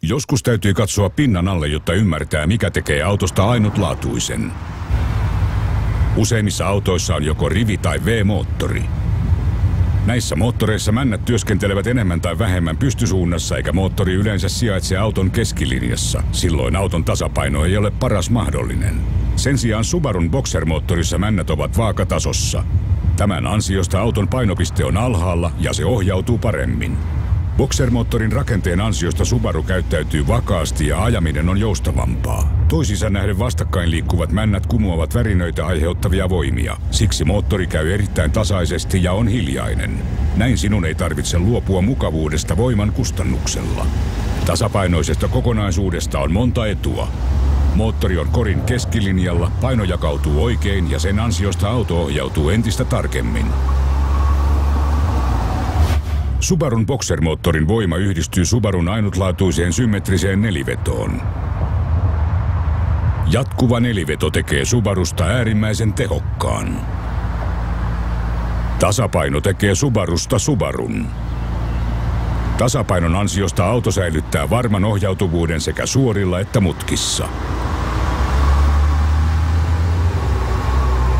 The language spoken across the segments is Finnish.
Joskus täytyy katsoa pinnan alle, jotta ymmärtää, mikä tekee autosta ainutlaatuisen. Useimmissa autoissa on joko rivi- tai V-moottori. Näissä moottoreissa männät työskentelevät enemmän tai vähemmän pystysuunnassa, eikä moottori yleensä sijaitse auton keskilinjassa. Silloin auton tasapaino ei ole paras mahdollinen. Sen sijaan Subarun Boxer-moottorissa männät ovat vaakatasossa. Tämän ansiosta auton painopiste on alhaalla ja se ohjautuu paremmin. Boxer-moottorin rakenteen ansiosta Subaru käyttäytyy vakaasti ja ajaminen on joustavampaa. Toisiinsa nähden vastakkain liikkuvat männät kumoavat värinöitä aiheuttavia voimia. Siksi moottori käy erittäin tasaisesti ja on hiljainen. Näin sinun ei tarvitse luopua mukavuudesta voiman kustannuksella. Tasapainoisesta kokonaisuudesta on monta etua. Moottori on korin keskilinjalla, paino jakautuu oikein ja sen ansiosta auto ohjautuu entistä tarkemmin. Subarun Boxer-moottorin voima yhdistyy Subarun ainutlaatuiseen symmetriseen nelivetoon. Jatkuva neliveto tekee Subarusta äärimmäisen tehokkaan. Tasapaino tekee Subarusta Subarun. Tasapainon ansiosta auto säilyttää varman ohjautuvuuden sekä suorilla että mutkissa.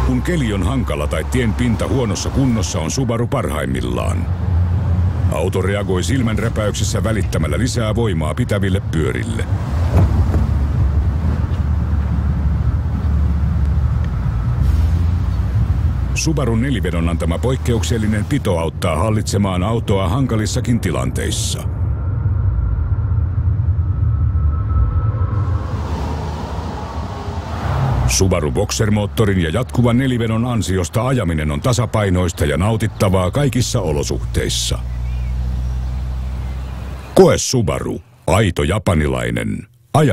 Kun keli on hankala tai tien pinta huonossa kunnossa, on Subaru parhaimmillaan. Auto reagoi silmänräpäyksessä välittämällä lisää voimaa pitäville pyörille. Subarun nelivedon antama poikkeuksellinen pito auttaa hallitsemaan autoa hankalissakin tilanteissa. Subaru Boxer-moottorin ja jatkuvan nelivedon ansiosta ajaminen on tasapainoista ja nautittavaa kaikissa olosuhteissa. Koe Subaru. Aito japanilainen. Ajaminen.